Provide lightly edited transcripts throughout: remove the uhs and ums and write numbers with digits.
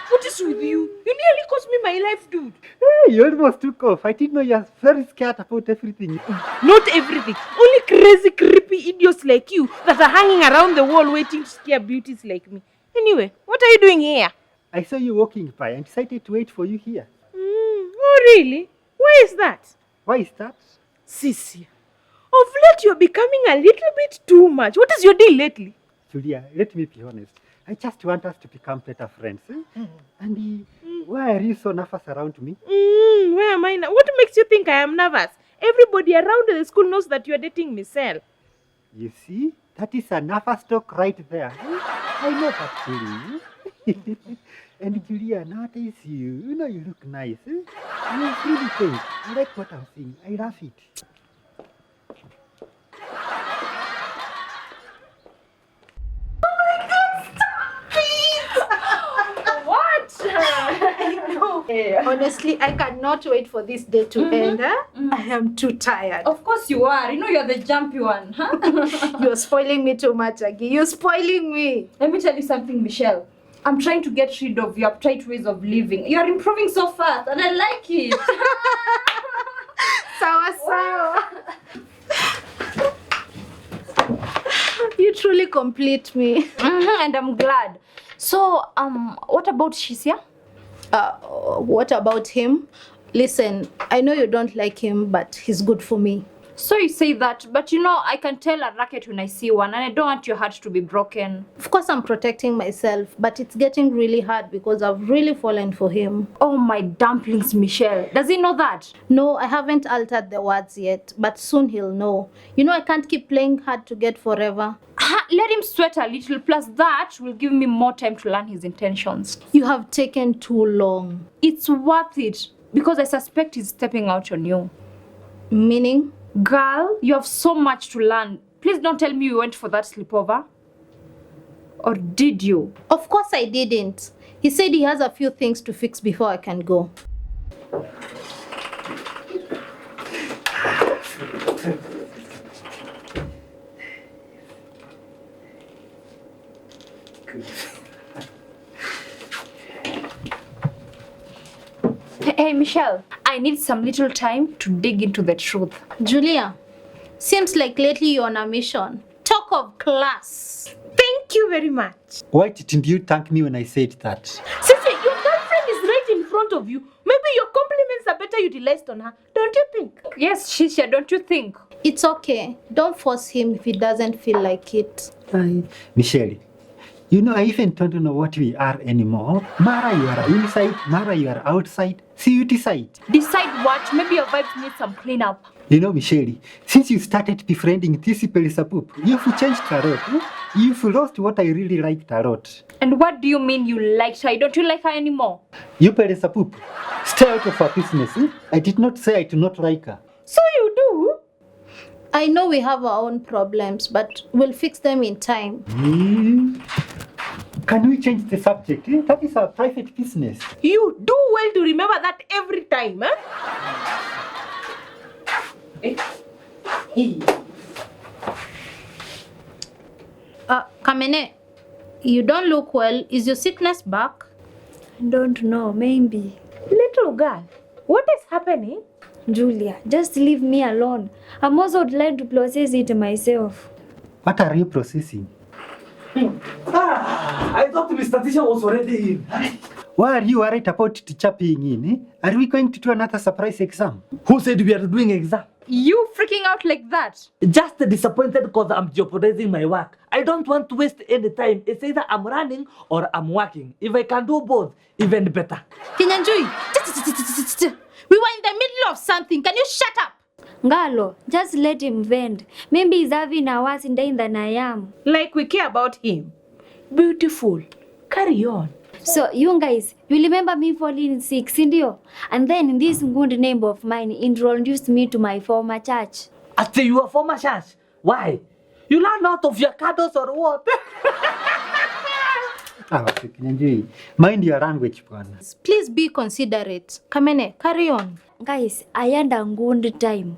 What is with you? You nearly cost me my life, dude. Hey, you almost took off. I didn't know you're very scared about everything. Not everything. Only crazy, creepy idiots like you that are hanging around the wall waiting to scare beauties like me. Anyway, what are you doing here? I saw you walking by and decided to wait for you here. Oh, really? Why is that? Why is that? Shisia, of late you're becoming a little bit too much. What is your deal lately? Julia, let me be honest. I just want us to become better friends. And why are you so nervous around me? Where am I now? What makes you think I am nervous? Everybody around the school knows that you're dating Michelle. You see? That is a nervous talk right there. I know that feeling. And Julia, nowadays you know you look nice. You really think. I like what I'm seeing. I love it. Honestly, I cannot wait for this day to end. I am too tired. Of course you are. You know you're the jumpy one, huh? You're spoiling me too much, Aggie. You're spoiling me. Let me tell you something, Michelle. I'm trying to get rid of your uptight ways of living. You're improving so fast, and I like it. Sawa. You truly complete me. And I'm glad. So, what about Shisia? What about him? Listen, I know you don't like him, but he's good for me. So you say that, but you know, I can tell a racket when I see one, and I don't want your heart to be broken. Of course, I'm protecting myself, but it's getting really hard because I've really fallen for him. Oh, my dumplings, Michelle. Does he know that? No, I haven't altered the words yet, but soon he'll know. You know, I can't keep playing hard to get forever. Let him sweat a little, plus that will give me more time to learn his intentions. You have taken too long. It's worth it, because I suspect he's stepping out on you. Meaning? Girl, you have so much to learn. Please don't tell me you went for that sleepover. Or did you? Of course I didn't. He said he has a few things to fix before I can go. Hey, Michelle, I need some little time to dig into the truth. Julia, seems like lately you're on a mission. Talk of class. Thank you very much. Why didn't you thank me when I said that? Shisia, your girlfriend is right in front of you. Maybe your compliments are better utilized on her. Don't you think? Yes, Shisia, don't you think? It's okay. Don't force him if he doesn't feel like it. Michelle, you know, I even don't know what we are anymore. Mara, you are inside. Mara, you are outside. See, you decide. Decide what? Maybe your vibes need some cleanup. You know, Michelle, since you started befriending this Poop, you've changed a lot. You've lost what I really liked a lot. And what do you mean you liked her? Don't you like her anymore? You Poop, stay out of her business. I did not say I do not like her. So you do? I know we have our own problems, but we'll fix them in time. Can we change the subject? That is our private business. You do well to remember that every time, huh? Kamene, you don't look well. Is your sickness back? I don't know, maybe. Little girl, what is happening? Julia, just leave me alone. I'm also trying to process it myself. What are you processing? I thought Mr. Teacher was already in. Why are you worried about teacher being in? Are we going to do another surprise exam? Who said we are doing exam? You freaking out like that? Just disappointed because I'm jeopardizing my work. I don't want to waste any time. It's either I'm running or I'm working. If I can do both, even better. Kinyanjui, we were in the middle of something. Can you shut up? Ngalo, just let him vent. Maybe he's having a worse day than I am. Like we care about him. Beautiful. Carry on. So, you guys, you remember me falling sick, Cindy? And then this good neighbor of mine introduced me to my former church. At your former church? Why? You learn out of your cardos or what? Mind your language, Bwana. Please be considerate. Kamene, carry on. Guys, I had a good time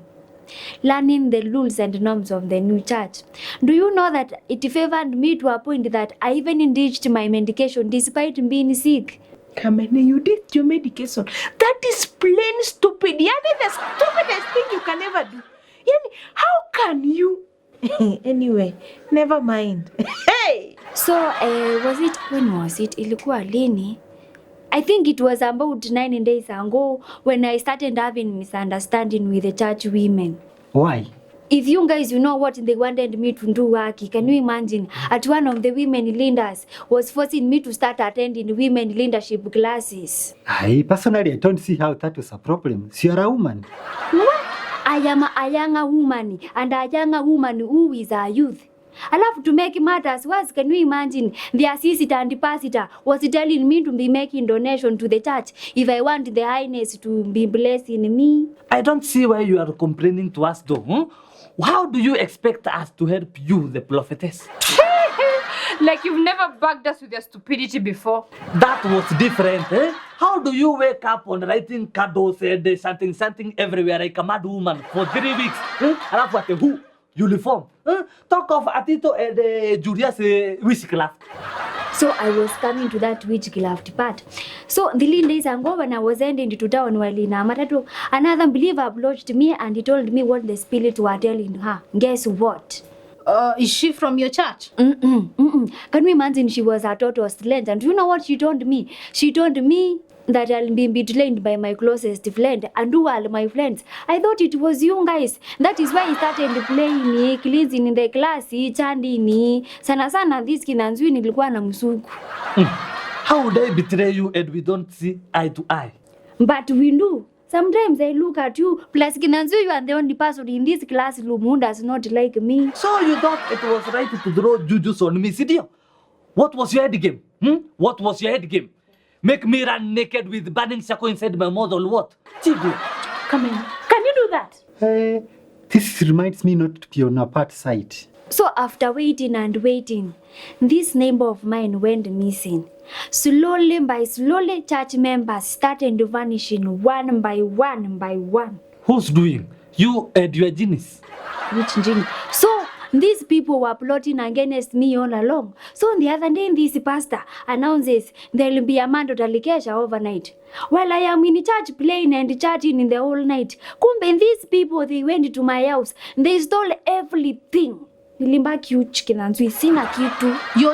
learning the rules and norms of the new church. Do you know that it favored me to a point that I even ditched my medication despite being sick? Kamene, you did your medication. That is plain stupid. Yani the stupidest thing you can ever do. Yani, how can you? Anyway, never mind. Hey! So, when was it? Ilikuwa lini? I think it was about 9 days ago when I started having misunderstanding with the church women. Why? If you guys, you know what they wanted me to do, Waki, can you imagine? At one of the women leaders was forcing me to start attending women leadership classes. Personally, I don't see how that was a problem. So you're a woman. What? I am a younger woman, and a younger woman who is a youth. Alafu to make matters worse, can you imagine? The assistant and the pastor was telling me to be making donation to the church if I want the highness to be blessing me. I don't see why you are complaining to us though. How do you expect us to help you, the prophetess? Like you've never bugged us with your stupidity before. That was different, eh? How do you wake up on writing candles and something everywhere like a mad woman for 3 weeks? Alafu ate who? Uniform. Talk of Atito and Julia's witchcraft. So I was coming to that witchcraft part. So the days ago when I was ending to town while in Amatatu, another believer approached me and he told me what the spirit were telling her. Guess what? Is she from your church? Can you imagine? She was a total stranger. And you know what she told me? She told me that I'll be betrayed by my closest friend. And who are my friends? I thought it was you guys. That is why I started playing, cleansing in the class, chandini. Sana this kinanzui nilikuwa na msuku. How would I betray you and we don't see eye to eye? But we do. Sometimes I look at you, plus kinanzui, you are the only person in this classroom who does not like me. So you thought it was right to draw jujus on me, Sidio? What was your head game? What was your head game? Make me run naked with burning shako inside my mouth or what? Chibu. Come in. Can you do that? This reminds me not to be on a part side. So after waiting and waiting, this neighbor of mine went missing. Slowly, church members started vanishing one by one. Who's doing? You and your genius. Which genie? So these people were plotting against me all along. So on the other day, this pastor announces there will be a mandatory kesha overnight. While I am in church playing and chatting in the whole night, kumbe these people, they went to my house. They stole everything. Your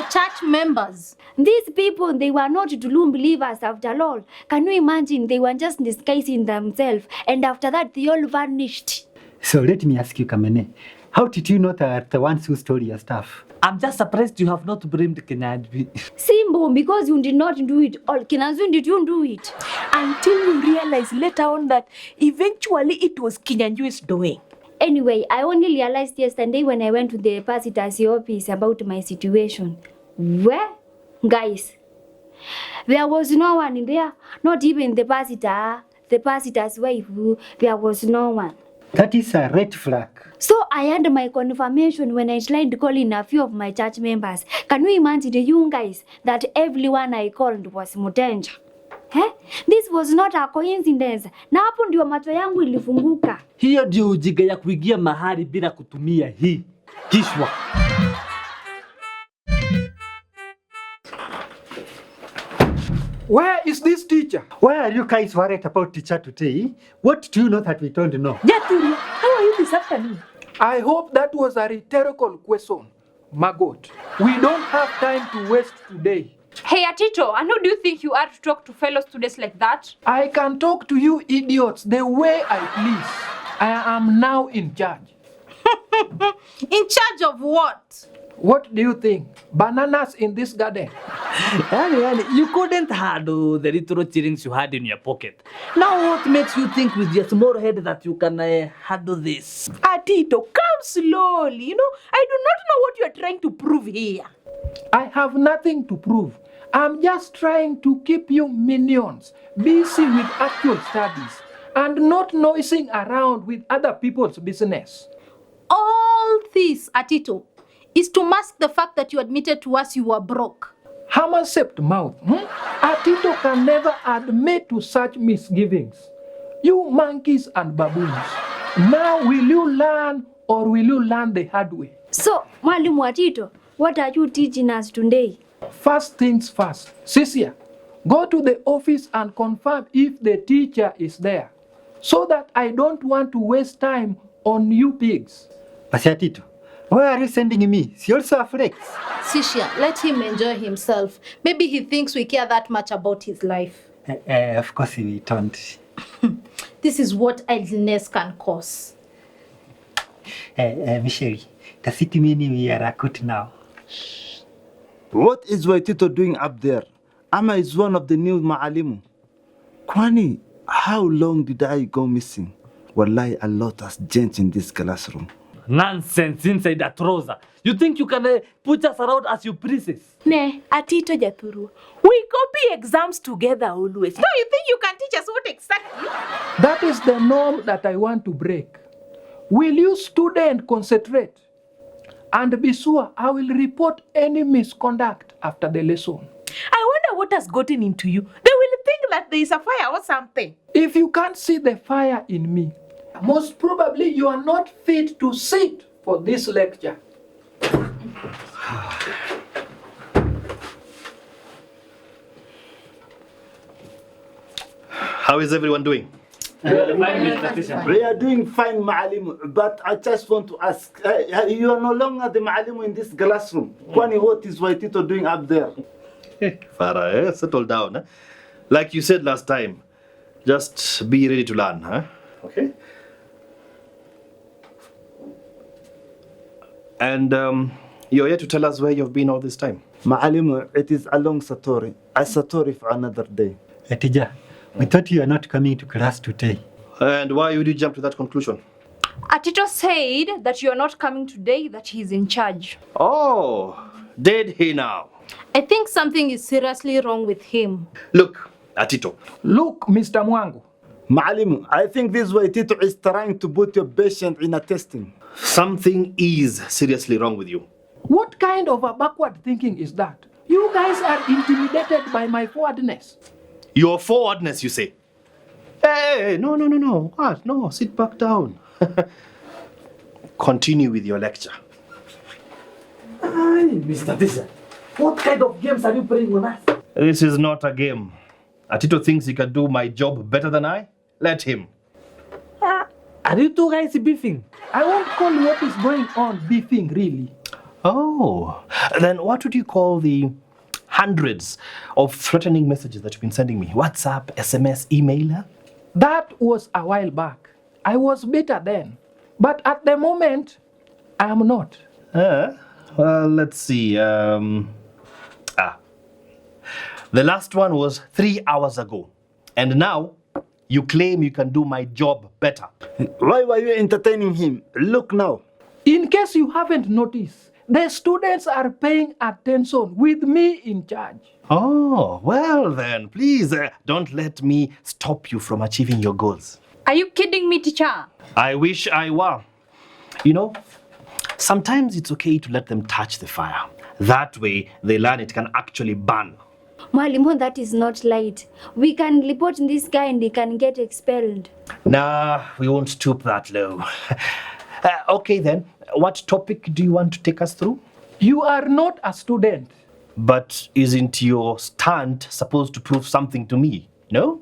church members. These people, they were not true believers after all. Can you imagine? They were just disguising themselves. And after that, they all vanished. So let me ask you, Kamene, how did you know that the ones who stole your stuff? I'm just surprised you have not blamed Kenyabi. Simple, because you did not do it. All Kinazun, did you do it? Until you realize later on that eventually it was Kinyanjui's doing. Anyway, I only realized yesterday when I went to the pastor's office about my situation. Where? Guys, there was no one in there. Not even the pastor's wife. There was no one. That is a red flag. So I had my confirmation when I tried calling a few of my church members. Can you imagine you guys that everyone I called was Mutenja? This was not a coincidence. Na hapo ndio macho yangu ilifunguka. Hiyo ndio ujinga ya kuingia mahali bila kutumia hii kishwa. Where is this teacher? Why are you guys worried about teacher today? What do you know that we don't know? Jaturi, how are you this afternoon? I hope that was a rhetorical question, Margot. We don't have time to waste today. Hey, Atito, and who do you think you are to talk to fellow students like that? I can talk to you idiots the way I please. I am now in charge. In charge of what? What do you think? Bananas in this garden? You couldn't handle the little shillings you had in your pocket. Now what makes you think with your small head that you can handle this? Atito, come slowly. I do not know what you are trying to prove here. I have nothing to prove. I'm just trying to keep you minions busy with actual studies and not noising around with other people's business. All this, Atito, is to mask the fact that you admitted to us you were broke. Hammer-shaped mouth. Atito can never admit to such misgivings. You monkeys and baboons. Now will you learn or will you learn the hard way? So, Mwalimu Atito, what are you teaching us today? First things first. Shisia, Go to the office and confirm if the teacher is there, so that I don't want to waste time on you pigs. Basi Atito, why are you sending me? She also a flex. Shisia, let him enjoy himself. Maybe he thinks we care that much about his life. Of course we don't. This is what idleness can cause. Michelle, does it mean we are good now? What is Waitito doing up there? Ama is one of the new Maalimu. Kwani, how long did I go missing? Wallahi, a lot has changed in this classroom. Nonsense inside that trouser. You think you can put us around as you pleases? Ne, Atito Jaturu. We copy exams together always. No, you think you can teach us what exactly? That is the norm that I want to break. Will you student concentrate? And be sure I will report any misconduct after the lesson. I wonder what has gotten into you. They will think that there is a fire or something. If you can't see the fire in me, most probably you are not fit to sit for this lecture. How is everyone doing? We are doing fine, Maalimu, but I just want to ask, you are no longer the Maalimu in this classroom. Kwani, what is Waitito doing up there? Farah, settle down. Like you said last time, just be ready to learn. Huh? Okay? And you're here to tell us where you've been all this time. Maalimu, it is a long story. A story for another day. Atija, we thought you are not coming to class today. And why would you jump to that conclusion? Atito said that you are not coming today, that he's in charge. Oh, did he now? I think something is seriously wrong with him. Look, Atito. Look, Mr. Mwango. Maalimu, I think this Waitito is trying to put your patient in a testing. Something is seriously wrong with you. What kind of a backward thinking is that? You guys are intimidated by my forwardness. Your forwardness, you say? Hey, no. What? No, sit back down. Continue with your lecture. Ay, Mr. Tisha, what kind of games are you playing with us? This is not a game. Atito thinks he can do my job better than I. Let him. Are you two guys beefing? I won't call what is going on beefing, really. Oh, then what would you call the hundreds of threatening messages that you've been sending me? WhatsApp, SMS, email? That was a while back. I was bitter then. But at the moment, I am not. Well, let's see. The last one was 3 hours ago. And now, you claim you can do my job better. Why were you entertaining him? Look now. In case you haven't noticed, the students are paying attention with me in charge. Oh, well then, please don't let me stop you from achieving your goals. Are you kidding me, teacher? I wish I were. You know, sometimes it's okay to let them touch the fire. That way, they learn it can actually burn. Mwalimu, that is not light. We can report this guy and he can get expelled. Nah, we won't stoop that low. Okay then, what topic do you want to take us through? You are not a student. But isn't your stand supposed to prove something to me, no?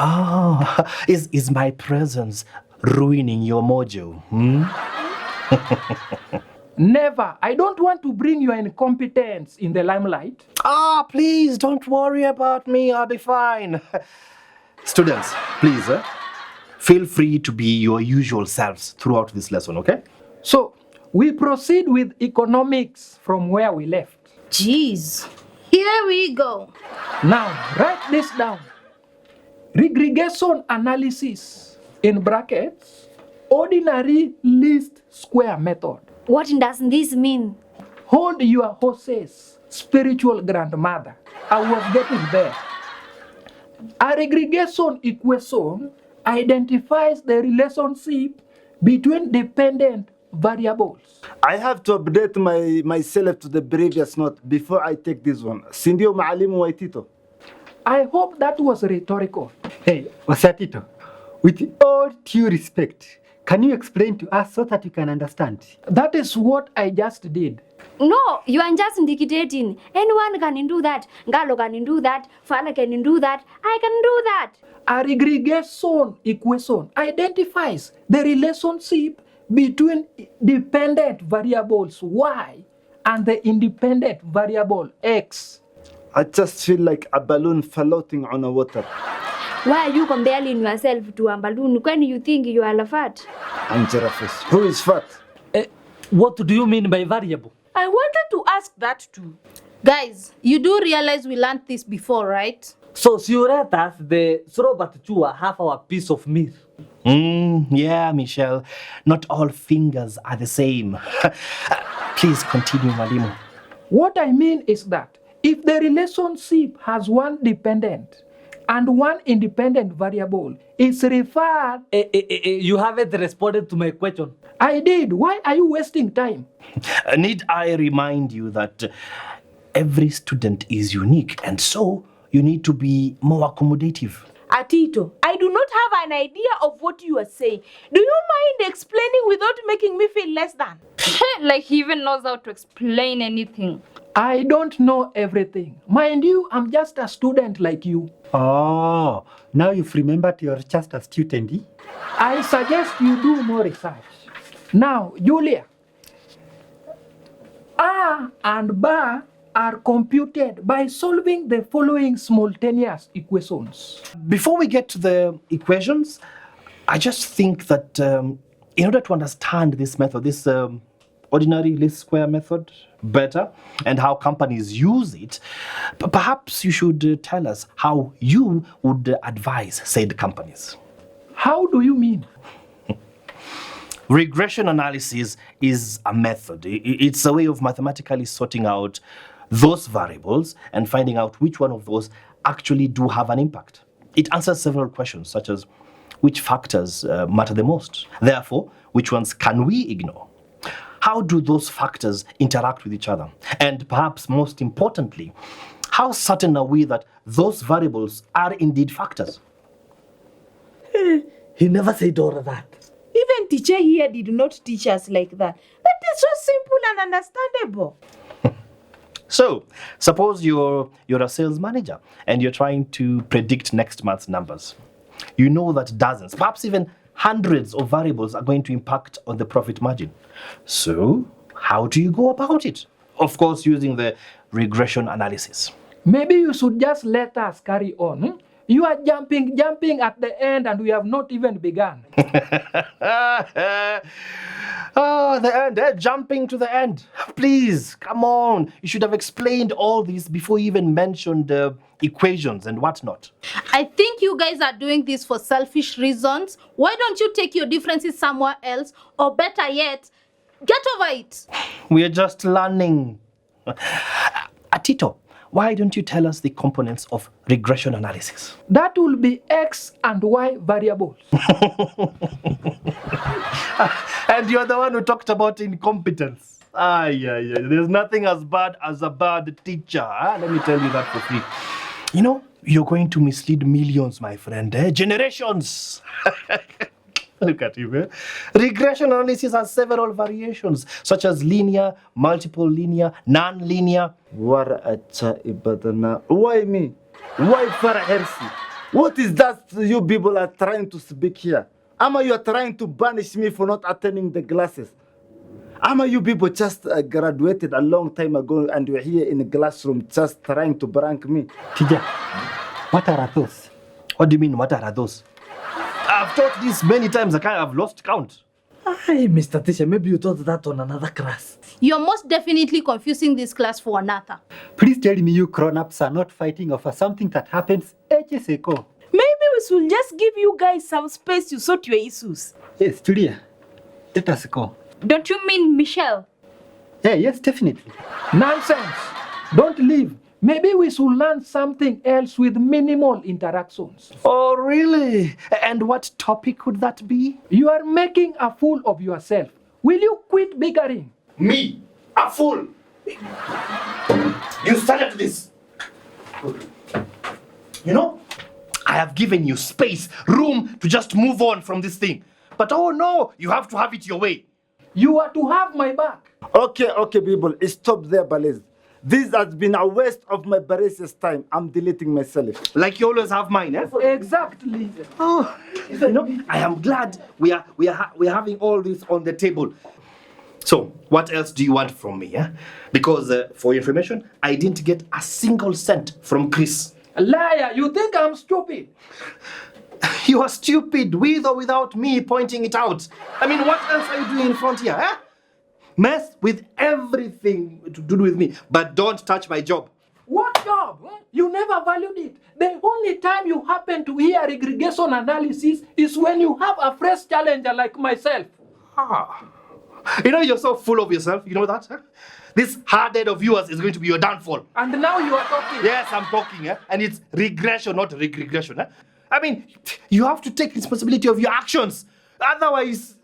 Oh, is my presence ruining your mojo? Never. I don't want to bring your incompetence in the limelight. Please don't worry about me. I'll be fine. Students, please, feel free to be your usual selves throughout this lesson, okay? So, we proceed with economics from where we left. Jeez. Here we go. Now, write this down. Regression analysis, in brackets, ordinary least square method. What does this mean? Hold your horses, spiritual grandmother. I was getting there. A regression equation identifies the relationship between dependent variables. I have to update myself to the previous note before I take this one. Sindio Maalimu Waitito. I hope that was rhetorical. Hey, Atito, with all due respect, Can you explain to us so that you can understand? That is what I just did. No, you are just dictating. Anyone can do that. Galo can do that. Father can do that. I can do that. A regression equation identifies the relationship between dependent variables y and the independent variable x. I just feel like a balloon floating on the water. Why are you comparing yourself to a balloon when you think you are fat? I'm giraffes. Who is fat? What do you mean by variable? I wanted to ask that too. Guys, you do realize we learned this before, right? So, Sioretas, the Srobat Chua have our piece of meat. Yeah, Michelle. Not all fingers are the same. Please continue, Mwalimu. What I mean is that if the relationship has one dependent and one independent variable, it's referred... You haven't responded to my question. I did. Why are you wasting time? Need I remind you that every student is unique, and so you need to be more accommodative. Atito, I do not have an idea of what you are saying. Do you mind explaining without making me feel less than? Like he even knows how to explain anything. I don't know everything. Mind you, I'm just a student like you. Oh, now you've remembered you're just a student. Eh? I suggest you do more research. Now, Julia, A and B are computed by solving the following simultaneous equations. Before we get to the equations, I just think that in order to understand this method, this ordinary least square method better, and how companies use it, perhaps you should tell us how you would advise said companies. How do you mean? Regression analysis is a method. It's a way of mathematically sorting out those variables and finding out which one of those actually do have an impact. It answers several questions, such as which factors matter the most? Therefore, which ones can we ignore? How do those factors interact with each other? And perhaps most importantly, how certain are we that those variables are indeed factors? He never said all of that. Even teacher here did not teach us like that. That is so simple and understandable. So, suppose you're a sales manager and you're trying to predict next month's numbers. You know that dozens, perhaps even hundreds of variables are going to impact on the profit margin. So, how do you go about it? Of course, using the regression analysis. Maybe you should just let us carry on. You are jumping at the end and we have not even begun. Oh, the end, jumping to the end. Please, come on. You should have explained all this before you even mentioned equations and whatnot. I think you guys are doing this for selfish reasons. Why don't you take your differences somewhere else? Or better yet, get over it. We are just learning. Atito, why don't you tell us the components of regression analysis? That will be X and Y variables. And you're the one who talked about incompetence. There's nothing as bad as a bad teacher. Let me tell you that for free. You know, you're going to mislead millions, my friend. Generations. Look at you, eh? Regression analysis has several variations, such as linear, multiple linear, non-linear. Why me? Why Farah? What is that you people are trying to speak here? Ama you are trying to banish me for not attending the classes? Ama you people just graduated a long time ago and you're here in the classroom just trying to prank me? Teacher, what are those? What do you mean, what are those? I've taught this many times, I've lost count. Hey, Mr. Teacher, maybe you taught that on another class. You're most definitely confusing this class for another. Please tell me you grown-ups are not fighting over something that happens ages ago. Maybe we should just give you guys some space to sort your issues. Yes, Julia, let us go. Don't you mean Michelle? Yeah, yes, definitely. Nonsense. Don't leave. Maybe we should learn something else with minimal interactions. Oh, really? And what topic would that be? You are making a fool of yourself. Will you quit bickering? Me? A fool? You started this. You know, I have given you space, room to just move on from this thing. But oh no, you have to have it your way. You are to have my back. Okay, people, stop there, Balez. This has been a waste of my precious time. I'm deleting myself. Like you always have mine, eh? Exactly. Oh, you know, I am glad we are having all this on the table. So, what else do you want from me, eh? Because for your information, I didn't get a single cent from Chris. Liar, you think I'm stupid? You are stupid, with or without me pointing it out. I mean, what else are you doing in front here, eh? Mess with everything to do with me, but don't touch my job. What job? You never valued it. The only time you happen to hear regression analysis is when you have a fresh challenger like myself. You know, you're so full of yourself, you know that? Huh? This hard head of yours is going to be your downfall. And now you are talking. Yes, I'm talking, eh? And it's regression, not regression. Eh? I mean, you have to take responsibility of your actions. Otherwise,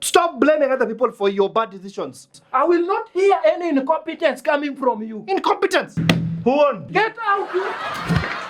stop blaming other people for your bad decisions. I will not hear any incompetence coming from you. Incompetence? Who won? Get out, you!